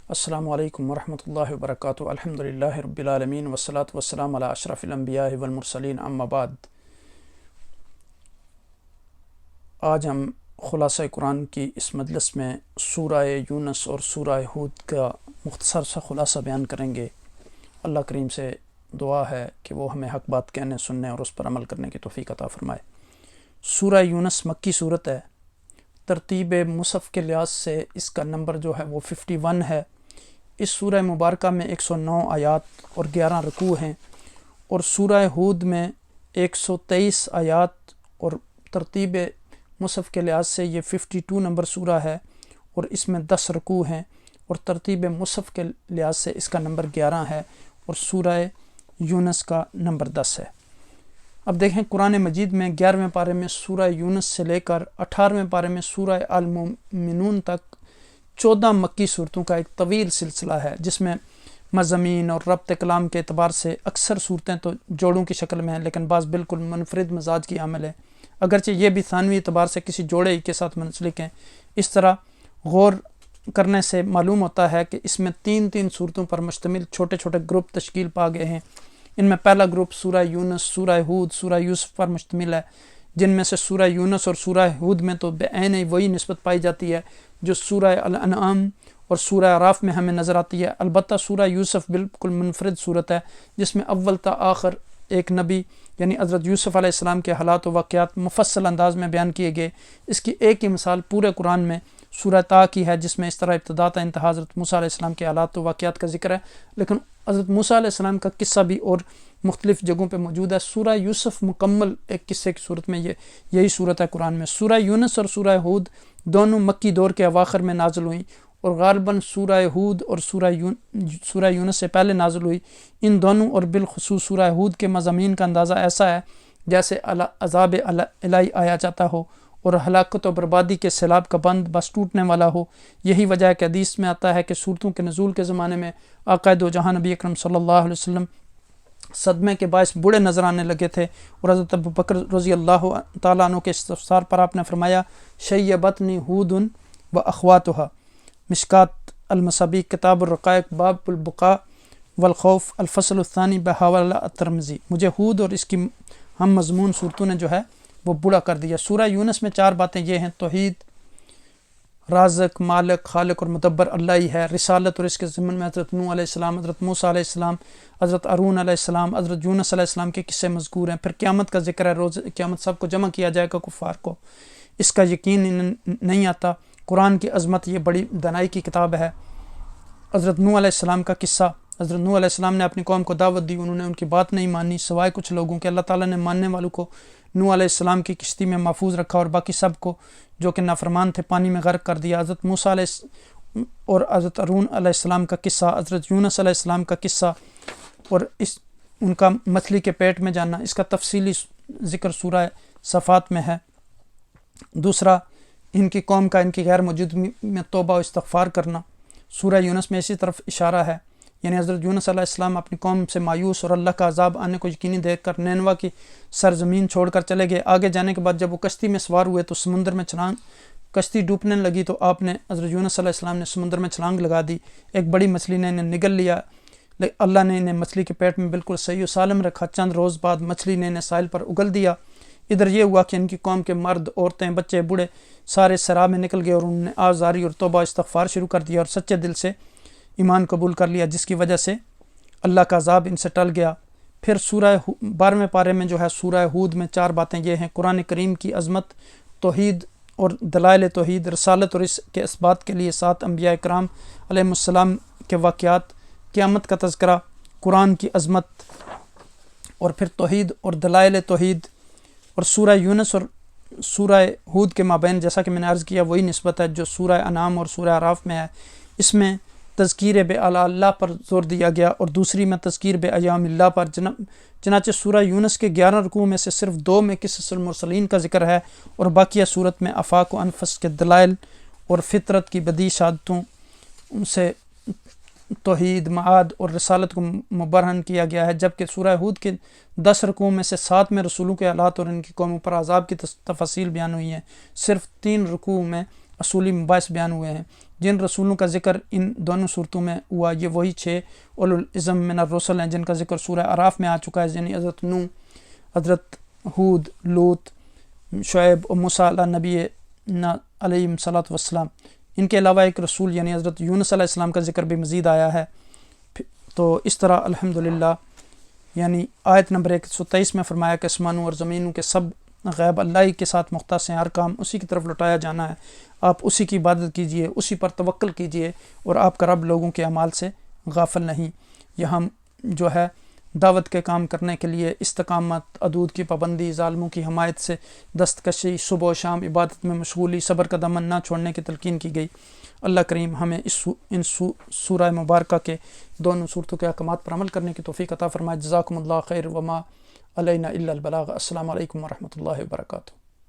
السلام علیکم ورحمۃ اللہ وبرکاتہ۔ الحمدللہ رب العالمین والصلاة والسلام علی اشرف الانبیاء والمرسلین، اما بعد۔ آج ہم خلاصہ قرآن کی اس مجلس میں سورہ یونس اور سورہ ہود کا مختصر سا خلاصہ بیان کریں گے۔ اللہ کریم سے دعا ہے کہ وہ ہمیں حق بات کہنے، سننے اور اس پر عمل کرنے کی توفیق عطا فرمائے۔ سورہ یونس مکی صورت ہے۔ ترتیب مصحف کے لحاظ سے اس کا نمبر جو ہے وہ 51 ہے۔ اس سورہ مبارکہ میں 109 آیات اور 11 رکوع ہیں، اور سورہ ہود میں 123 آیات اور ترتیب مصحف کے لحاظ سے یہ 52 نمبر سورہ ہے، اور اس میں 10 رکوع ہیں، اور ترتیب مصحف کے لحاظ سے اس کا نمبر 11 ہے، اور سورہ یونس کا نمبر 10 ہے۔ اب دیکھیں قرآن مجید میں 11ویں پارے میں سورہ یونس سے لے کر 18ویں پارے میں سورہ المومنون تک 14 مکی صورتوں کا ایک طویل سلسلہ ہے، جس میں مضامین اور ربط کلام کے اعتبار سے اکثر صورتیں تو جوڑوں کی شکل میں ہیں، لیکن بعض بالکل منفرد مزاج کی حامل ہیں، اگرچہ یہ بھی ثانوی اعتبار سے کسی جوڑے ہی کے ساتھ منسلک ہیں۔ اس طرح غور کرنے سے معلوم ہوتا ہے کہ اس میں 3 صورتوں پر مشتمل چھوٹے چھوٹے گروپ تشکیل پا گئے ہیں۔ ان میں پہلا گروپ سورہ یونس، سورہ ہود، سورہ یوسف پر مشتمل ہے، جن میں سے سورہ یونس اور سورہ ہود میں تو بعین ہی وہی نسبت پائی جاتی ہے جو سورہ الانعام اور سورہ اعراف میں ہمیں نظر آتی ہے۔ البتہ سورہ یوسف بالکل منفرد صورت ہے، جس میں اول تا آخر ایک نبی یعنی حضرت یوسف علیہ السلام کے حالات و واقعات مفصل انداز میں بیان کیے گئے۔ اس کی ایک ہی مثال پورے قرآن میں سورہ طٰ کی ہے، جس میں اس طرح ابتدا تا انتہا حضرت موسیٰ علیہ السلام کے حالات و واقعات کا ذکر ہے، لیکن حضرت موسیٰ علیہ السلام کا قصہ بھی اور مختلف جگہوں پہ موجود ہے۔ سورہ یوسف مکمل ایک قصے کی صورت میں یہی صورت ہے قرآن میں۔ سورہ یونس اور سورہ ہود دونوں مکی دور کے اواخر میں نازل ہوئیں، اور غالباً سورہ ہود اور سورہ یونس سے پہلے نازل ہوئی۔ ان دونوں اور بالخصوص سورہ ہود کے مضامین کا اندازہ ایسا ہے جیسے عذاب الہی آیا جاتا ہو اور ہلاکت و بربادی کے سیلاب کا بند بس ٹوٹنے والا ہو۔ یہی وجہ ہے کہ حدیث میں آتا ہے کہ صورتوں کے نزول کے زمانے میں آقا دو جہاں نبی اکرم صلی اللہ علیہ وسلم صدمے کے باعث بوڑھے نظر آنے لگے تھے، اور حضرت ابوبکر رضی اللہ تعالیٰ عنہ کے استفسار پر آپ نے فرمایا شیبتنی ہود و اخواتها، مشکات المصابیح کتاب الرقائق باب البقاء والخوف الفصل الثانی بحوالہ الترمذی، مجھے ہود اور اس کی ہم مضمون صورتوں نے جو ہے وہ بوڑھا کر دیا۔ سورہ یونس میں 4 باتیں یہ ہیں: توحید، رازق، مالک، خالق اور مدبر اللہ ہی ہے۔ رسالت اور اس کے ضمن میں حضرت نوح علیہ السلام، حضرت موسیٰ علیہ السلام، حضرت ہارون علیہ السلام، حضرت یونس علیہ السلام کے قصے مذکور ہیں۔ پھر قیامت کا ذکر ہے، روز قیامت سب کو جمع کیا جائے گا کفار کو، اس کا یقین نہیں آتا۔ قرآن کی عظمت، یہ بڑی دانائی کی کتاب ہے۔ حضرت نوح علیہ السلام کا قصہ، حضرت نوح علیہ السلام نے اپنی قوم کو دعوت دی، انہوں نے ان کی بات نہیں مانی سوائے کچھ لوگوں کے۔ اللہ تعالیٰ نے ماننے والوں کو نوح علیہ السلام کی کشتی میں محفوظ رکھا، اور باقی سب کو جو کہ نافرمان تھے پانی میں غرق کر دیا۔ حضرت موسیٰ علیہ اور حضرت ہارون علیہ السلام کا قصہ، حضرت یونس علیہ السلام کا قصہ اور ان کا مچھلی کے پیٹ میں جانا، اس کا تفصیلی ذکر سورہ صفات میں ہے۔ دوسرا، ان کی قوم کا ان کی غیر موجودگی میں توبہ و استغفار کرنا، سورہ یونس میں اسی طرف اشارہ ہے، یعنی حضرت یونس علیہ السلام اپنی قوم سے مایوس اور اللہ کا عذاب آنے کو یقینی دیکھ کر نینوا کی سرزمین چھوڑ کر چلے گئے۔ آگے جانے کے بعد جب وہ کشتی میں سوار ہوئے تو سمندر میں کشتی ڈوبنے لگی، تو آپ نے حضرت یونس علیہ السلام نے سمندر میں چھلانگ لگا دی، ایک بڑی مچھلی نے انہیں نگل لیا، اللہ نے انہیں مچھلی کے پیٹ میں بالکل صحیح و سالم رکھا۔ چند روز بعد مچھلی نے انہیں ساحل پر اگل دیا۔ ادھر یہ ہوا کہ ان کی قوم کے مرد، عورتیں، بچے، بوڑھے سارے سراب میں نکل گئے، اور انہوں نے آزاری اور توبہ استغفار شروع کر دیا اور سچے دل سے ایمان قبول کر لیا، جس کی وجہ سے اللہ کا عذاب ان سے ٹل گیا۔ پھر سورہ 12ویں پارے میں جو ہے سورہ ہود میں 4 باتیں یہ ہیں: قرآن کریم کی عظمت، توحید اور دلائل توحید، رسالت اور اس کے اثبات کے لیے 7 انبیاء کرام علیہ السلام کے واقعات، قیامت کا تذکرہ، قرآن کی عظمت، اور پھر توحید اور دلائل توحید۔ اور سورہ یونس اور سورہ ہود کے مابین جیسا کہ میں نے عرض کیا وہی نسبت ہے جو سورہ انعام اور سورہ اعراف میں ہے۔ اس میں تذکیر بے اعلیٰ اللہ پر زور دیا گیا، اور دوسری میں تذکیر بے ایام اللہ پر۔ چنانچہ سورہ یونس کے 11 رکوع میں سے صرف 2 میں قصص المرسلین کا ذکر ہے، اور باقیہ صورت میں آفاق و انفس کے دلائل اور فطرت کی بدیع شہادتوں سے توحید، معاد اور رسالت کو مبرہن کیا گیا ہے، جبکہ سورہ ہود کے 10 رکوع میں سے 7 میں رسولوں کے حالات اور ان کی قوموں پر عذاب کی تفاصیل بیان ہوئی ہیں۔ صرف 3 رکوع میں اصولی مباحث بیان ہوئے ہیں۔ جن رسولوں کا ذکر ان دونوں صورتوں میں ہوا یہ وہی 6 اولو العزم من الرسل ہیں جن کا ذکر سورہ اعراف میں آ چکا ہے، یعنی حضرت نوح، حضرت ہود، لوط، شعیب اور موسیٰ علیہ نبی علیہ الصلوۃ والسلام۔ ان کے علاوہ ایک رسول یعنی حضرت یونس علیہ السلام کا ذکر بھی مزید آیا ہے۔ تو اس طرح الحمدللہ یعنی آیت نمبر 123 میں فرمایا کہ آسمانوں اور زمینوں کے سب غیب اللہ ہی کے ساتھ مختص ہیں، ہر کام اسی کی طرف لوٹایا جانا ہے، آپ اسی کی عبادت کیجئے، اسی پر توکل کیجئے، اور آپ کا رب لوگوں کے اعمال سے غافل نہیں۔ یہاں جو ہے دعوت کے کام کرنے کے لیے استقامت، حدود کی پابندی، ظالموں کی حمایت سے دستکشی، صبح و شام عبادت میں مشغولی، صبر کا دامن نہ چھوڑنے کی تلقین کی گئی۔ اللہ کریم ہمیں ان سورہ مبارکہ کے دونوں صورتوں کے احکامات پر عمل کرنے کی توفیق عطا فرمائے۔ جزاکم اللہ خیر، وما علینا الا البلاغ۔ السلام علیکم ورحمۃ اللہ وبرکاتہ۔